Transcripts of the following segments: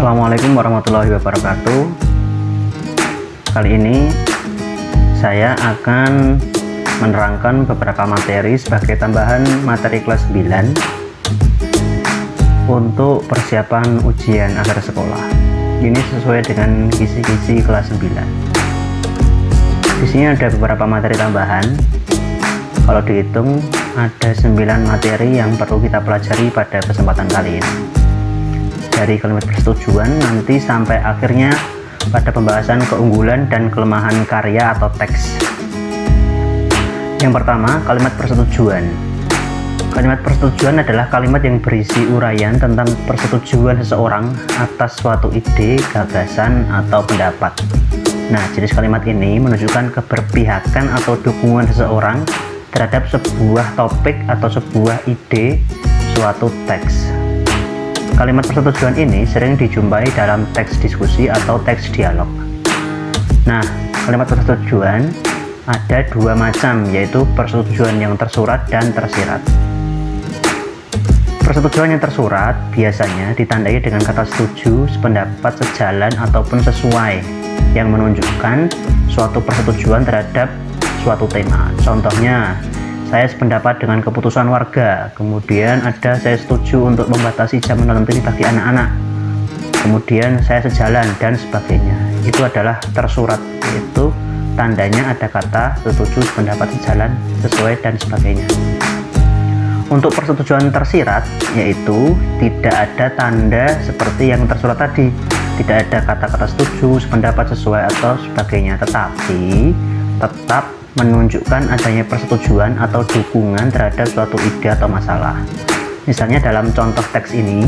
Assalamualaikum warahmatullahi wabarakatuh. Kali ini saya akan menerangkan beberapa materi sebagai tambahan materi kelas 9 untuk persiapan ujian akhir sekolah. Ini sesuai dengan kisi-kisi kelas 9. Di sini ada beberapa materi tambahan. Kalau dihitung ada 9 materi yang perlu kita pelajari pada kesempatan kali ini. Dari kalimat persetujuan nanti sampai akhirnya pada pembahasan keunggulan dan kelemahan karya atau teks. Yang pertama, kalimat persetujuan. Kalimat persetujuan adalah kalimat yang berisi uraian tentang persetujuan seseorang atas suatu ide, gagasan, atau pendapat. Nah, jenis kalimat ini menunjukkan keberpihakan atau dukungan seseorang terhadap sebuah topik atau sebuah ide suatu teks. Kalimat persetujuan ini sering dijumpai dalam teks diskusi atau teks dialog. Nah, kalimat persetujuan ada dua macam, yaitu persetujuan yang tersurat dan tersirat. Persetujuan yang tersurat biasanya ditandai dengan kata setuju, sependapat, sejalan, ataupun sesuai, yang menunjukkan suatu persetujuan terhadap suatu tema. Contohnya, saya sependapat dengan keputusan warga, kemudian ada saya setuju untuk membatasi jam menonton TV bagi anak-anak, kemudian saya sejalan, dan sebagainya. Itu adalah tersurat, yaitu tandanya ada kata setuju, sependapat, sejalan, sesuai, dan sebagainya. Untuk persetujuan tersirat, yaitu tidak ada tanda seperti yang tersurat tadi, tidak ada kata-kata setuju, sependapat, sesuai, atau sebagainya, tetapi tetap menunjukkan adanya persetujuan atau dukungan terhadap suatu ide atau masalah. Misalnya dalam contoh teks ini,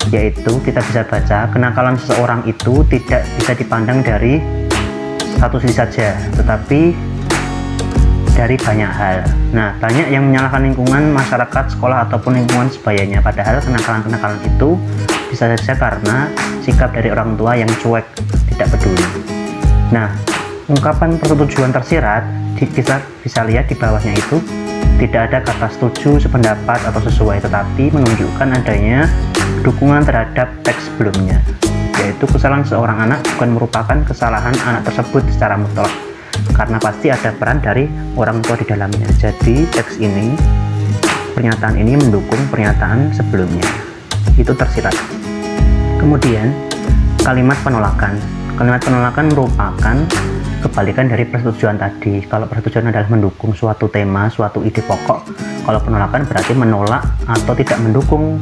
yaitu kita bisa baca kenakalan seseorang itu tidak bisa dipandang dari satu sisi saja, tetapi dari banyak hal. Nah, banyak yang menyalahkan lingkungan, masyarakat, sekolah, ataupun lingkungan sebayanya, padahal kenakalan-kenakalan itu bisa saja karena sikap dari orang tua yang cuek, tidak peduli. Nah, ungkapan persetujuan tersirat kita bisa lihat di bawahnya itu tidak ada kata setuju, sependapat, atau sesuai, tetapi menunjukkan adanya dukungan terhadap teks sebelumnya, yaitu kesalahan seorang anak bukan merupakan kesalahan anak tersebut secara mutlak, karena pasti ada peran dari orang tua di dalamnya. Jadi teks ini, pernyataan ini mendukung pernyataan sebelumnya, itu tersirat. Kemudian kalimat penolakan. Kalimat penolakan merupakan kebalikan dari persetujuan tadi. Kalau persetujuan adalah mendukung suatu tema, suatu ide pokok, kalau penolakan berarti menolak atau tidak mendukung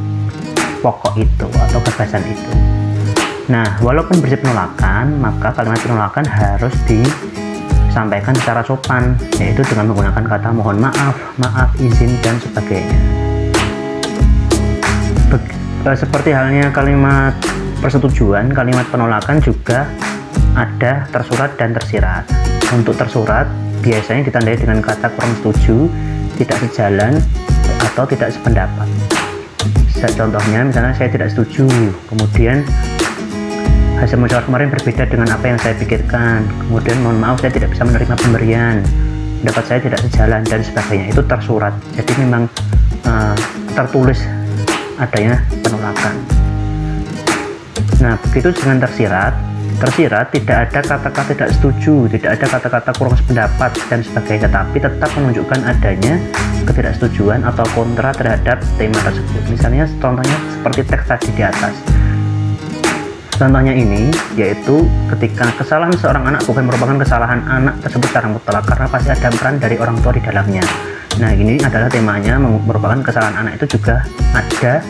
pokok itu atau gagasan itu. Nah, walaupun bersih penolakan, maka kalimat penolakan harus disampaikan secara sopan, yaitu dengan menggunakan kata mohon maaf, maaf, izin, dan sebagainya. Seperti halnya kalimat persetujuan, kalimat penolakan juga ada tersurat dan tersirat. Untuk tersurat biasanya ditandai dengan kata kurang setuju, tidak sejalan, atau tidak sependapat. Contohnya misalnya saya tidak setuju, kemudian hasil musyawarah kemarin berbeda dengan apa yang saya pikirkan, kemudian mohon maaf saya tidak bisa menerima pemberian, pendapat saya tidak sejalan, dan sebagainya. Itu tersurat, jadi memang tertulis adanya penolakan. Nah, begitu dengan tersirat. Tersirat tidak ada kata-kata tidak setuju, tidak ada kata-kata kurang sependapat, dan sebagainya, tetapi tetap menunjukkan adanya ketidaksetujuan atau kontra terhadap tema tersebut. Misalnya contohnya seperti teks tadi di atas. Contohnya ini, yaitu ketika kesalahan seorang anak bukan merupakan kesalahan anak tersebut secara mutlak, karena pasti ada peran dari orang tua di dalamnya. Nah, ini adalah temanya merupakan kesalahan anak itu juga ada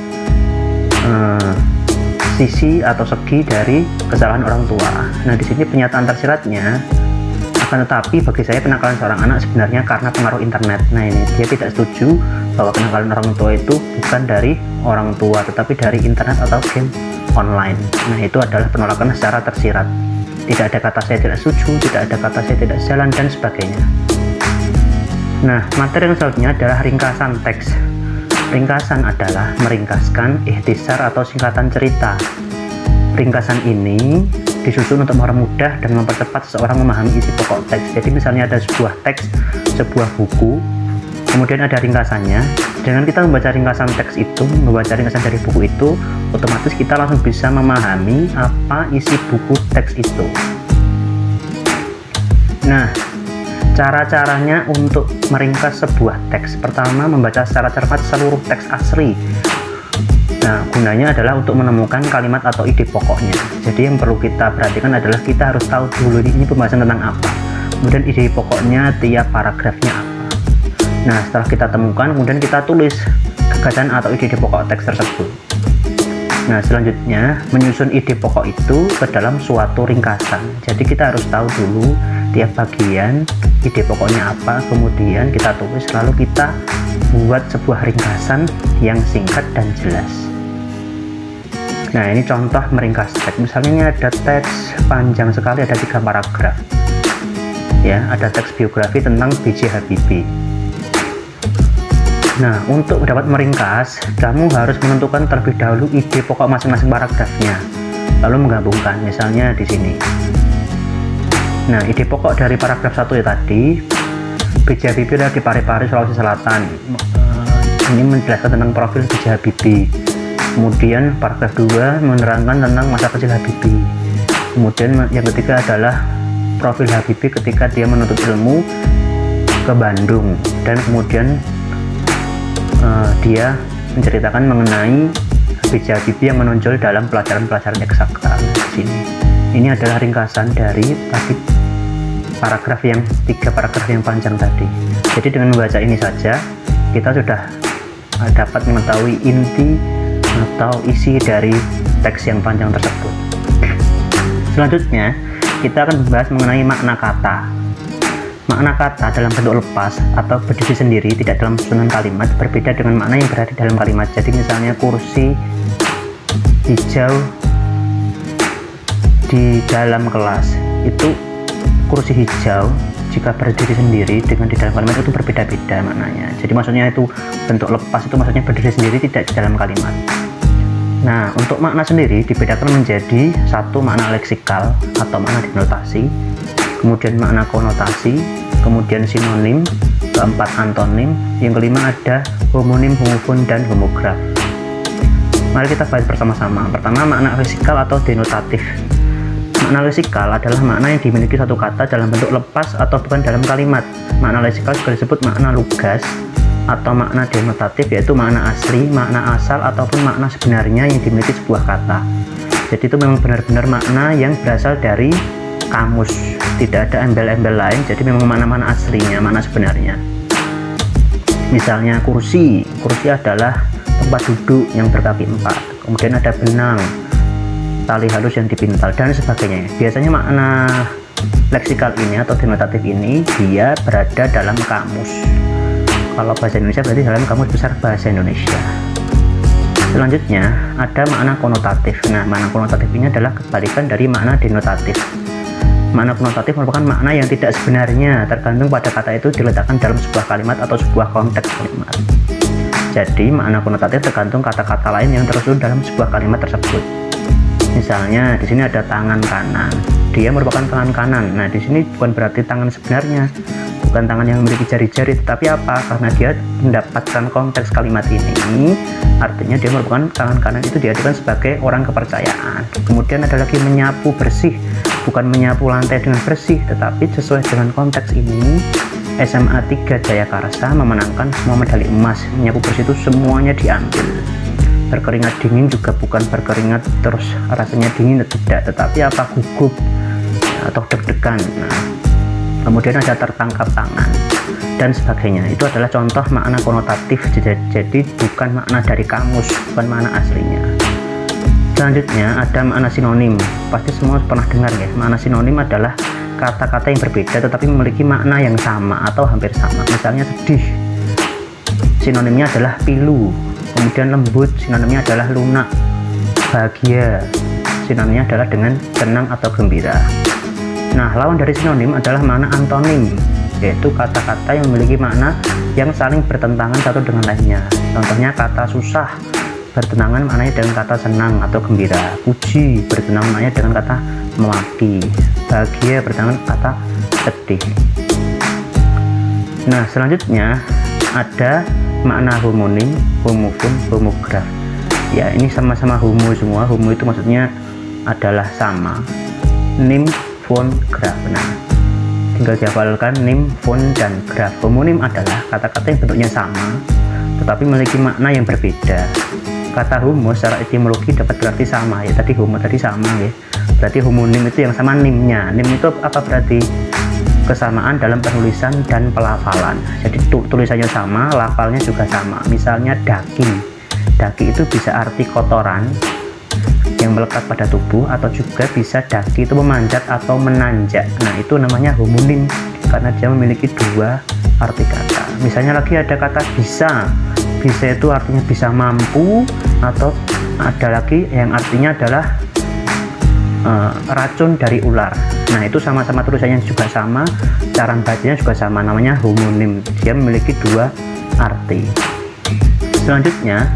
sisi atau segi dari kesalahan orang tua. Nah, di sini pernyataan tersiratnya, akan tetapi bagi saya kenakalan seorang anak sebenarnya karena pengaruh internet. Nah, ini dia tidak setuju bahwa kenakalan orang tua itu bukan dari orang tua, tetapi dari internet atau game online. Nah, itu adalah penolakan secara tersirat. Tidak ada kata saya tidak setuju, tidak ada kata saya tidak sejalan, dan sebagainya. Nah, materi yang selanjutnya adalah ringkasan teks. Ringkasan adalah meringkaskan, ikhtisar, atau singkatan cerita. Ringkasan ini disusun untuk mempermudah dan mempercepat seseorang memahami isi pokok teks. Jadi misalnya ada sebuah teks, sebuah buku, Kemudian ada ringkasannya. Dengan kita membaca ringkasan teks itu, membaca ringkasan dari buku itu, otomatis kita langsung bisa memahami apa isi buku teks itu. Nah, cara-caranya untuk meringkas sebuah teks. Pertama, membaca secara cermat seluruh teks asli. Nah, gunanya adalah untuk menemukan kalimat atau ide pokoknya. Jadi yang perlu kita perhatikan adalah kita harus tahu dulu ini pembahasan tentang apa, kemudian ide pokoknya tiap paragrafnya apa. Nah, setelah kita temukan, kemudian kita tulis gagasan atau ide pokok teks tersebut. Nah, selanjutnya menyusun ide pokok itu ke dalam suatu ringkasan. Jadi kita harus tahu dulu tiap bagian ide pokoknya apa, kemudian kita tulis, lalu kita buat sebuah ringkasan yang singkat dan jelas. Nah, ini contoh meringkas teks. Misalnya ini ada teks panjang sekali, ada 3 paragraf. Ya, ada teks biografi tentang B.J. Habibie. Nah, untuk dapat meringkas, kamu harus menentukan terlebih dahulu ide pokok masing-masing paragrafnya, lalu menggabungkan. Misalnya di sini. Nah, ide pokok dari paragraf 1 ya tadi, B.J. Habibie ada di Parepare, Sulawesi Selatan. Ini menjelaskan tentang profil B.J. Habibie. Kemudian paragraf 2 menerangkan tentang masa kecil Habibie. Kemudian yang ketiga adalah profil Habibie ketika dia menuntut ilmu ke Bandung, dan kemudian dia menceritakan mengenai B.J. Habibie yang menonjol dalam pelajaran-pelajaran eksakta. Di sini, ini adalah ringkasan dari tadi paragraf yang 3 paragraf yang panjang tadi. Jadi dengan membaca ini saja kita sudah dapat mengetahui inti atau isi dari teks yang panjang tersebut. Selanjutnya kita akan membahas mengenai makna kata. Makna kata dalam bentuk lepas atau berdiri sendiri, tidak dalam susunan kalimat, berbeda dengan makna yang berada dalam kalimat. Jadi misalnya kursi hijau di dalam kelas, itu kursi hijau jika berdiri sendiri dengan di dalam kalimat itu berbeda-beda maknanya. Jadi maksudnya itu bentuk lepas, itu maksudnya berdiri sendiri tidak di dalam kalimat. Nah, untuk makna sendiri dibedakan menjadi satu makna leksikal atau makna denotasi, kemudian makna konotasi, kemudian sinonim, keempat antonim, yang kelima ada homonim, homofon, dan homograf. Mari kita bahas bersama-sama. Pertama, makna leksikal atau denotatif. Makna leksikal adalah makna yang dimiliki satu kata dalam bentuk lepas atau bukan dalam kalimat. Makna leksikal juga disebut makna lugas atau makna denotatif, yaitu makna asli, makna asal, ataupun makna sebenarnya yang dimiliki sebuah kata. Jadi itu memang benar-benar makna yang berasal dari kamus, tidak ada embel-embel lain. Jadi memang makna-makna aslinya, makna sebenarnya. Misalnya kursi adalah tempat duduk yang berkaki 4, kemudian ada benang, tali halus yang dipintal, dan sebagainya. Biasanya makna leksikal ini atau denotatif ini dia berada dalam kamus. Kalau bahasa Indonesia berarti dalam kamus besar bahasa Indonesia. Selanjutnya ada makna konotatif. Nah, makna konotatif ini adalah kebalikan dari makna denotatif. Makna konotatif merupakan makna yang tidak sebenarnya, tergantung pada kata itu diletakkan dalam sebuah kalimat atau sebuah konteks kalimat. Jadi makna konotatif tergantung kata-kata lain yang tersusun dalam sebuah kalimat tersebut. Misalnya di sini ada tangan kanan, dia merupakan tangan kanan. Nah, di sini bukan berarti tangan sebenarnya, bukan tangan yang memiliki jari-jari, tetapi apa? Karena dia mendapatkan konteks kalimat ini, artinya dia merupakan tangan kanan itu diartikan sebagai orang kepercayaan. Kemudian ada lagi menyapu bersih, bukan menyapu lantai dengan bersih, tetapi sesuai dengan konteks ini SMA 3 Jayakarsa memenangkan semua medali emas. Menyapu bersih itu semuanya diambil. Berkeringat dingin juga bukan berkeringat terus rasanya dingin, tidak, tetapi apa, gugup atau deg-degan. Nah, kemudian ada tertangkap tangan dan sebagainya. Itu adalah contoh makna konotatif, jadi bukan makna dari kamus, bukan makna aslinya. Selanjutnya ada makna sinonim. Pasti semua pernah dengar ya, makna sinonim adalah kata-kata yang berbeda tetapi memiliki makna yang sama atau hampir sama. Misalnya sedih, sinonimnya adalah pilu. Kemudian lembut, sinonimnya adalah lunak. Bahagia, sinonimnya adalah dengan tenang atau gembira. Nah, lawan dari sinonim adalah makna antonim, yaitu kata-kata yang memiliki makna yang saling bertentangan satu dengan lainnya. Contohnya kata susah bertentangan maknanya dengan kata senang atau gembira. Puji bertentangan maknanya dengan kata memaki. Bahagia bertentangan kata sedih. Nah, selanjutnya ada makna homonim, homofon, homograf. Ya, ini sama-sama homo semua. Homo itu maksudnya adalah sama. Nim, fon, graf. Nah, tinggal dihafalkan nim, fon, dan graf. Homonim adalah kata-kata yang bentuknya sama tetapi memiliki makna yang berbeda. Kata homo secara etimologi dapat berarti sama, ya tadi homo tadi sama ya. Berarti homonim itu yang sama nimnya. Nim itu apa berarti? Kesamaan dalam penulisan dan pelafalan. Jadi tulisannya sama, lafalnya juga sama. Misalnya daki. Daki itu bisa arti kotoran yang melekat pada tubuh, atau juga bisa daki itu memanjat atau menanjak. Nah, itu namanya homonim karena dia memiliki dua arti kata. Misalnya lagi ada kata bisa. Bisa itu artinya bisa mampu, atau ada lagi yang artinya adalah racun dari ular. Nah, itu sama-sama tulisannya juga sama, cara bacanya juga sama, namanya homonim. Dia memiliki dua arti. Selanjutnya,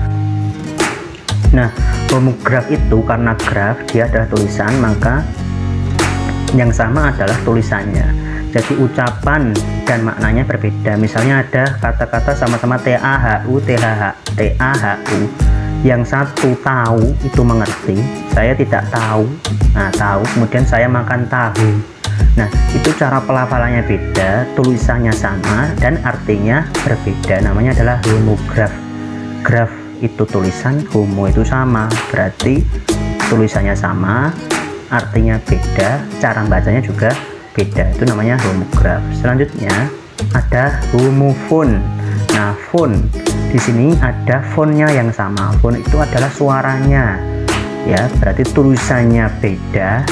nah, homograf itu karena graf dia adalah tulisan, maka yang sama adalah tulisannya. Jadi ucapan dan maknanya berbeda. Misalnya ada kata-kata sama-sama TAHU, TAHU. Yang satu tahu itu mengerti, saya tidak tahu. Nah, tahu, kemudian saya makan tahu. Nah, itu cara pelafalannya beda, tulisannya sama, dan artinya berbeda. Namanya adalah homograf. Graf itu tulisan, homo itu sama, berarti tulisannya sama, artinya beda, cara bacanya juga beda. Itu namanya homograf. Selanjutnya ada homofon. Nah, fon di sini ada fonnya yang sama. Fon itu adalah suaranya, ya. Berarti tulisannya beda,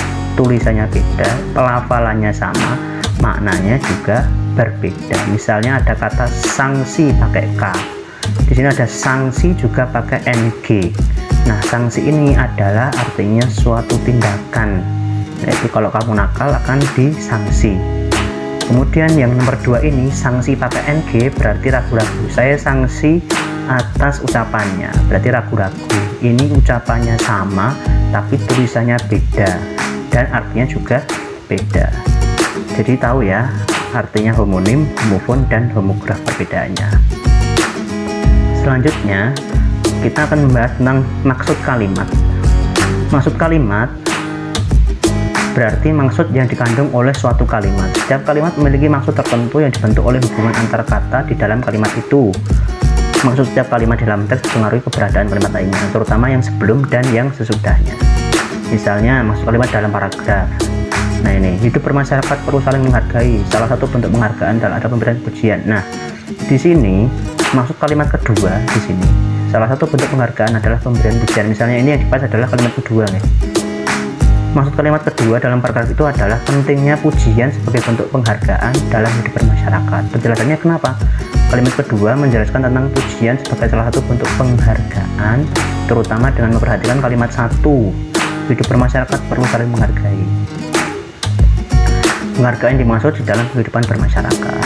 pelafalannya sama, maknanya juga berbeda. Misalnya ada kata sanksi pakai K. Di sini ada sanksi juga pakai NG. Nah, sanksi ini adalah artinya suatu tindakan. Yaitu kalau kamu nakal akan disanksi. Kemudian yang nomor 2 ini sanksi pakai NG berarti ragu-ragu. Saya sanksi atas ucapannya, berarti ragu-ragu. Ini ucapannya sama tapi tulisannya beda dan artinya juga beda. Jadi tahu ya artinya homonim, homofon, dan homograf perbedaannya. Selanjutnya kita akan membahas tentang maksud kalimat. Maksud kalimat berarti maksud yang dikandung oleh suatu kalimat. Setiap kalimat memiliki maksud tertentu yang dibentuk oleh hubungan antar kata di dalam kalimat itu. Maksud setiap kalimat dalam teks mempengaruhi keberadaan kalimat lainnya, terutama yang sebelum dan yang sesudahnya. Misalnya maksud kalimat dalam paragraf. Nah, ini hidup bermasyarakat perlu saling menghargai. Salah satu bentuk penghargaan adalah ada pemberian pujian. Nah, di sini maksud kalimat kedua di sini. Salah satu bentuk penghargaan adalah pemberian pujian. Misalnya ini yang dibahas adalah kalimat kedua nih. Maksud kalimat kedua dalam paragraf itu adalah pentingnya pujian sebagai bentuk penghargaan dalam hidup bermasyarakat. Penjelasannya kenapa? Kalimat kedua menjelaskan tentang pujian sebagai salah satu bentuk penghargaan, terutama dengan memperhatikan kalimat 1. Hidup bermasyarakat perlu saling menghargai. Penghargaan dimaksud di dalam kehidupan bermasyarakat.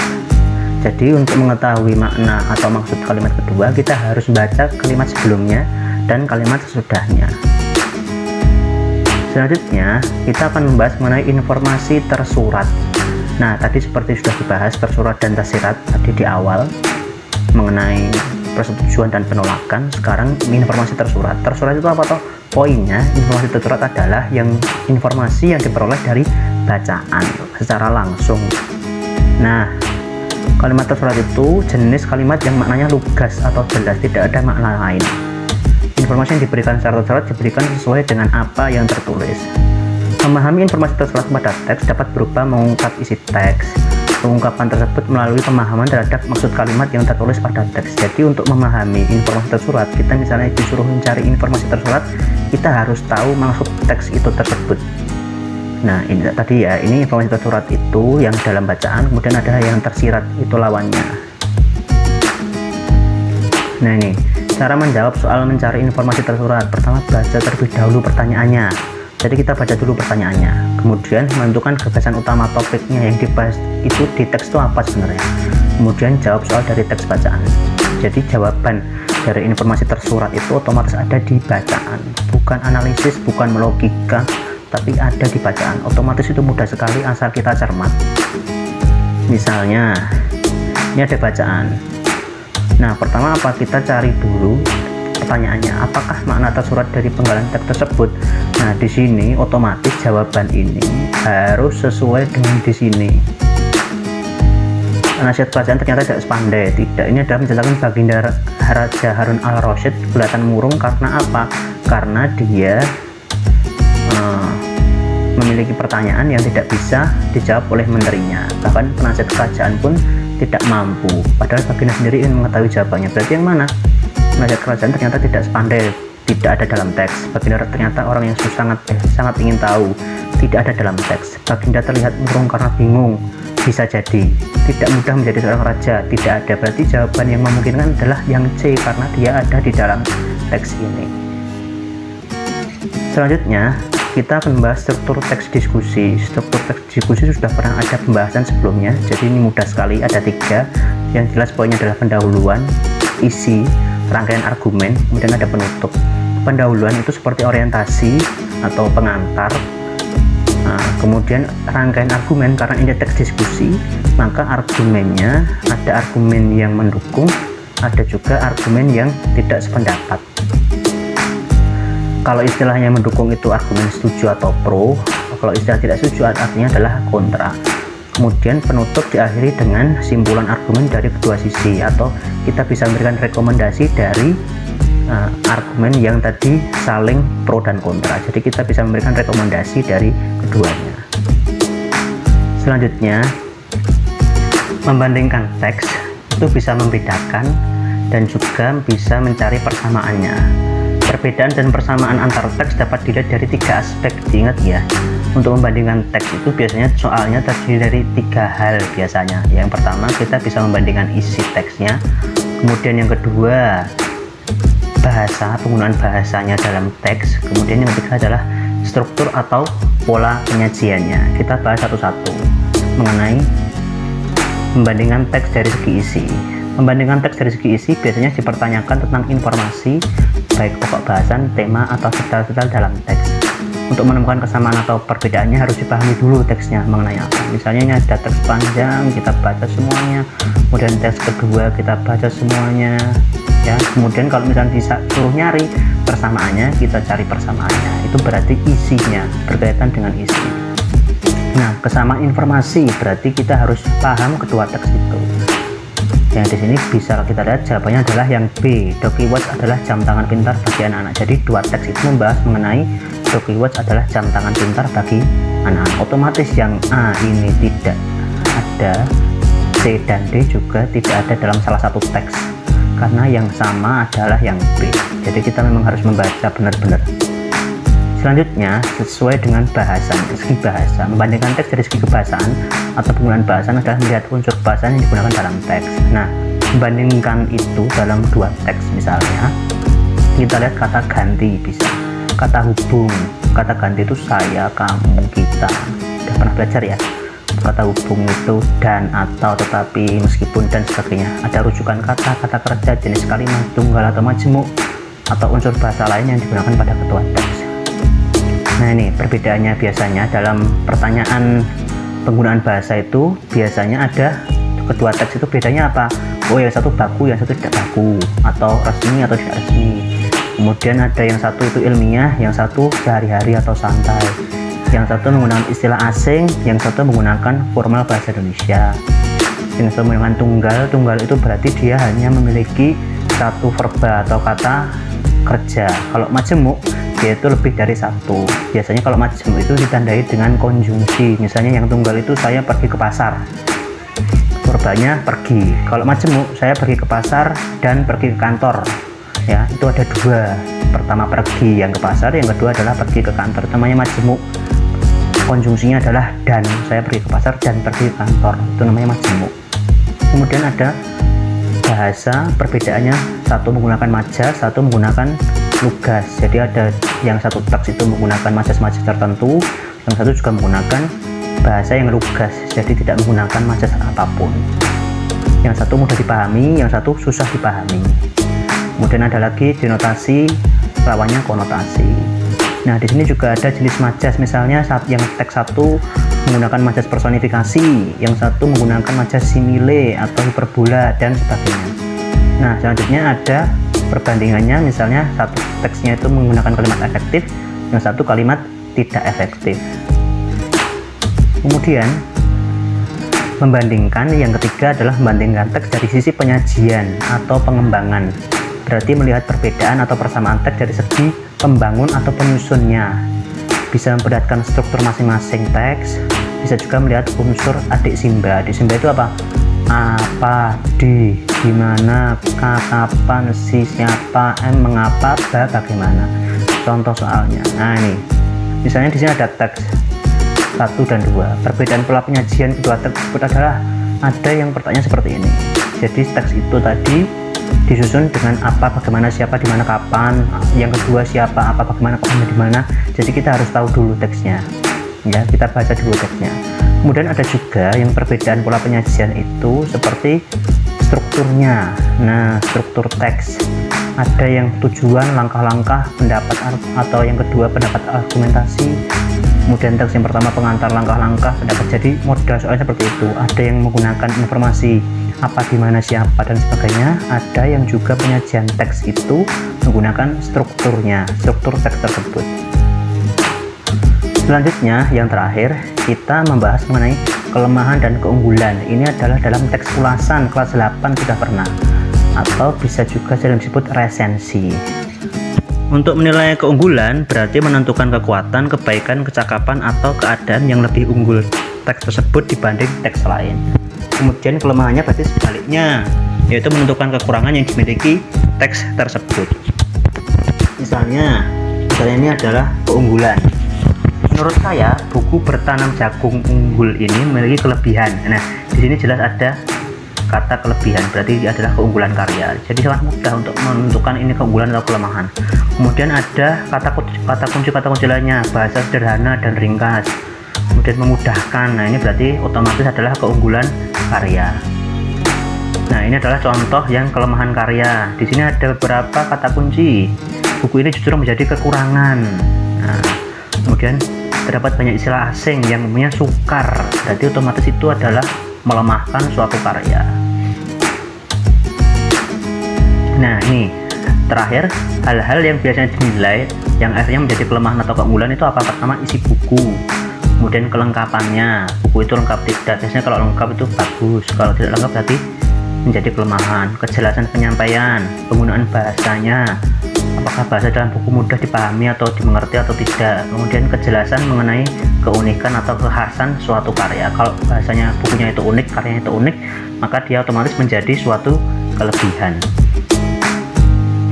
Jadi untuk mengetahui makna atau maksud kalimat kedua, kita harus baca kalimat sebelumnya dan kalimat sesudahnya. Selanjutnya, kita akan membahas mengenai informasi tersurat. Nah, tadi seperti sudah dibahas tersurat dan tersirat tadi di awal mengenai persetujuan dan penolakan. Sekarang informasi tersurat. Tersurat itu apa toh? Poinnya, informasi tersurat adalah informasi yang diperoleh dari bacaan secara langsung. Nah, kalimat tersurat itu jenis kalimat yang maknanya lugas atau jelas, tidak ada makna lain. Informasi yang diberikan secara tersurat diberikan sesuai dengan apa yang tertulis. Memahami informasi tersurat pada teks dapat berupa mengungkap isi teks. Pengungkapan tersebut melalui pemahaman terhadap maksud kalimat yang tertulis pada teks. Jadi untuk memahami informasi tersurat, kita misalnya disuruh mencari informasi tersurat, kita harus tahu maksud teks itu tersebut. Nah, ini tadi ya, ini informasi tersurat itu yang dalam bacaan, kemudian ada yang tersirat, itu lawannya. Nah, ini cara menjawab soal mencari informasi tersurat. Pertama, baca terlebih dahulu pertanyaannya. Jadi kita baca dulu pertanyaannya, kemudian menentukan gagasan utama topiknya yang dibahas itu di teks itu apa sebenarnya. Kemudian jawab soal dari teks bacaan. Jadi jawaban dari informasi tersurat itu otomatis ada di bacaan, bukan analisis, bukan logika, tapi ada di bacaan. Otomatis itu mudah sekali asal kita cermat. Misalnya, ini ada bacaan. Nah, pertama apa, kita cari dulu pertanyaannya, apakah makna tersurat dari penggalan teks tersebut. Nah, di sini otomatis jawaban ini harus sesuai dengan di sini. Nasihat kerajaan ternyata tidak sepandai. Tidak, ini adalah menjelaskan baginda Raja Harun al-Rasyid kelihatan murung karena apa? Karena dia memiliki pertanyaan yang tidak bisa dijawab oleh menterinya. Bahkan penasihat kerajaan pun tidak mampu. Padahal baginda sendiri ingin mengetahui jawabannya. Berarti yang mana? Penasihat kerajaan ternyata tidak sepandai, tidak ada dalam teks. Baginda ternyata orang yang sangat ingin tahu, tidak ada dalam teks. Baginda terlihat murung karena bingung. Bisa jadi tidak mudah menjadi seorang raja, tidak ada. Berarti jawaban yang memungkinkan adalah yang C, karena dia ada di dalam teks ini. Selanjutnya kita akan membahas struktur teks diskusi. Struktur teks diskusi sudah pernah ada pembahasan sebelumnya, jadi ini mudah sekali. Ada 3 yang jelas, poinnya adalah pendahuluan, isi, rangkaian argumen, kemudian ada penutup. Pendahuluan itu seperti orientasi atau pengantar. Nah, kemudian rangkaian argumen, karena ini teks diskusi, maka argumennya ada argumen yang mendukung, ada juga argumen yang tidak sependapat. Kalau istilahnya mendukung itu argumen setuju atau pro, kalau istilah tidak setuju artinya adalah kontra. Kemudian penutup diakhiri dengan simpulan argumen dari kedua sisi, atau kita bisa memberikan rekomendasi dari argumen yang tadi saling pro dan kontra. Jadi kita bisa memberikan rekomendasi dari keduanya. Selanjutnya, membandingkan teks itu bisa membedakan dan juga bisa mencari persamaannya. Perbedaan dan persamaan antar teks dapat dilihat dari 3 aspek. Diingat ya, untuk membandingkan teks itu biasanya soalnya terdiri dari 3 hal biasanya. Yang pertama, kita bisa membandingkan isi teksnya. Kemudian yang kedua, bahasa, penggunaan bahasanya dalam teks. Kemudian yang ketiga adalah struktur atau pola penyajiannya. Kita bahas satu-satu mengenai membandingkan teks dari segi isi. Membandingkan teks dari segi isi biasanya dipertanyakan tentang informasi, baik pokok bahasan, tema, atau detail-detail dalam teks. Untuk menemukan kesamaan atau perbedaannya harus dipahami dulu teksnya mengenai apa. Misalnya ini ada teks panjang, kita baca semuanya. Kemudian teks kedua kita baca semuanya. Ya, kemudian kalau misalnya disuruh nyari persamaannya, kita cari persamaannya. Itu berarti isinya berkaitan dengan isi. Nah, kesamaan informasi berarti kita harus paham kedua teks itu. Yang di sini bisa kita lihat jawabannya adalah yang B. DokiWatch adalah jam tangan pintar bagi anak-anak. Jadi 2 teks itu membahas mengenai DokiWatch adalah jam tangan pintar bagi anak-anak. Otomatis yang A ini tidak ada, C dan D juga tidak ada dalam salah satu teks, karena yang sama adalah yang B. Jadi kita memang harus membaca benar-benar. Selanjutnya, sesuai dengan bahasanya, segi bahasa. Membandingkan teks dari segi kebahasaan atau penggunaan bahasan adalah melihat unsur bahasa yang digunakan dalam teks. Nah, membandingkan itu dalam 2 teks misalnya, kita lihat kata ganti bisa, kata hubung. Kata ganti itu saya, kamu, kita. Sudah pernah belajar ya? Kata hubung itu dan, atau, tetapi, meskipun, dan sebagainya. Ada rujukan kata, kata kerja, jenis kalimat, tunggal atau majemuk, atau unsur bahasa lain yang digunakan pada ketua teks. Nah, ini perbedaannya biasanya dalam pertanyaan penggunaan bahasa itu biasanya ada kedua teks itu bedanya apa? Oh, yang satu baku, yang satu tidak baku, atau resmi atau tidak resmi. Kemudian ada yang satu itu ilmiah, yang satu sehari-hari atau santai. Yang satu menggunakan istilah asing, yang satu menggunakan formal bahasa Indonesia. Yang satu menggunakan tunggal. Tunggal itu berarti dia hanya memiliki satu verba atau kata kerja. Kalau majemuk dia itu lebih dari satu. Biasanya kalau majemuk itu ditandai dengan konjungsi. Misalnya yang tunggal itu saya pergi ke pasar, verbanya pergi. Kalau majemuk saya pergi ke pasar dan pergi ke kantor. Ya, itu ada 2. Pertama pergi yang ke pasar, yang kedua adalah pergi ke kantor. Namanya majemuk. Konjungsinya adalah dan. Saya pergi ke pasar dan pergi ke kantor. Itu namanya majemuk. Kemudian ada bahasa, perbedaannya satu menggunakan majas, satu menggunakan lugas. Jadi ada yang satu teks itu menggunakan majas-majas tertentu, yang satu juga menggunakan bahasa yang lugas, jadi tidak menggunakan majas apapun. Yang satu mudah dipahami, yang satu susah dipahami. Kemudian ada lagi denotasi, lawannya konotasi. Nah, di sini juga ada jenis majas, misalnya saat yang teks satu menggunakan majas personifikasi, yang satu menggunakan majas simile atau hiperbola dan sebagainya. Nah, selanjutnya ada perbandingannya, misalnya satu teksnya itu menggunakan kalimat efektif, yang satu kalimat tidak efektif. Kemudian membandingkan, yang ketiga adalah membandingkan teks dari sisi penyajian atau pengembangan. Berarti melihat perbedaan atau persamaan teks dari segi pembangun atau penyusunnya. Bisa memperlihatkan struktur masing-masing teks, bisa juga melihat unsur adik simba. Adik simba itu apa? Apa, di, gimana, kapan, si, siapa, mengapa, bagaimana. Contoh soalnya. Nah, ini. Misalnya di sini ada teks 1 dan 2. Perbedaan pola penyajian kedua teks tersebut adalah ada yang pertanyaan seperti ini. Jadi teks itu tadi disusun dengan apa, bagaimana, siapa, di mana, kapan. Yang kedua siapa, apa, bagaimana, kapan, di mana. Jadi kita harus tahu dulu teksnya. Ya, kita baca dulu teksnya. Kemudian ada juga yang perbedaan pola penyajian itu seperti strukturnya. Nah, struktur teks. Ada yang tujuan, langkah-langkah, pendapat, atau yang kedua pendapat argumentasi. Kemudian teks yang pertama pengantar, langkah-langkah, pendapat. Jadi modal soalnya seperti itu. Ada yang menggunakan informasi apa, di mana, siapa, dan sebagainya. Ada yang juga penyajian teks itu menggunakan strukturnya, struktur teks tersebut. Selanjutnya, yang terakhir, kita membahas mengenai kelemahan dan keunggulan. Ini adalah dalam teks ulasan kelas 8 sudah pernah, atau bisa juga sering disebut resensi. Untuk menilai keunggulan berarti menentukan kekuatan, kebaikan, kecakapan, atau keadaan yang lebih unggul teks tersebut dibanding teks lain. Kemudian kelemahannya berarti sebaliknya, yaitu menentukan kekurangan yang dimiliki teks tersebut. Misalnya ini adalah keunggulan. Menurut saya, buku Bertanam Jagung Unggul ini memiliki kelebihan. Nah, di sini jelas ada kata kelebihan, berarti ini adalah keunggulan karya. Jadi sangat mudah untuk menentukan ini keunggulan atau kelemahan. Kemudian ada kata kunci lainnya, bahasa sederhana dan ringkas. Kemudian memudahkan. Nah, ini berarti otomatis adalah keunggulan karya. Nah, ini adalah contoh yang kelemahan karya. Di sini ada beberapa kata kunci. Buku ini justru menjadi kekurangan. Nah, kemudian terdapat banyak istilah asing yang umumnya sukar, berarti otomatis itu adalah melemahkan suatu karya. Nah, ini terakhir, hal-hal yang biasanya dinilai yang akhirnya menjadi kelemahan atau keunggulan itu apa? Pertama, isi buku, kemudian kelengkapannya, buku itu lengkap tidak, biasanya kalau lengkap itu bagus, kalau tidak lengkap berarti menjadi kelemahan. Kejelasan penyampaian, penggunaan bahasanya, apakah bahasa dalam buku mudah dipahami atau dimengerti atau tidak. Kemudian kejelasan mengenai keunikan atau kekhasan suatu karya. Kalau bahasanya bukunya itu unik, karyanya itu unik, maka dia otomatis menjadi suatu kelebihan.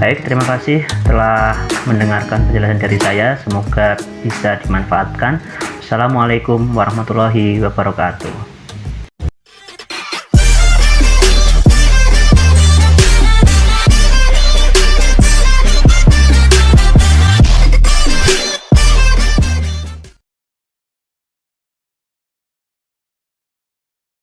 Baik, terima kasih telah mendengarkan penjelasan dari saya. Semoga bisa dimanfaatkan. Assalamualaikum warahmatullahi wabarakatuh.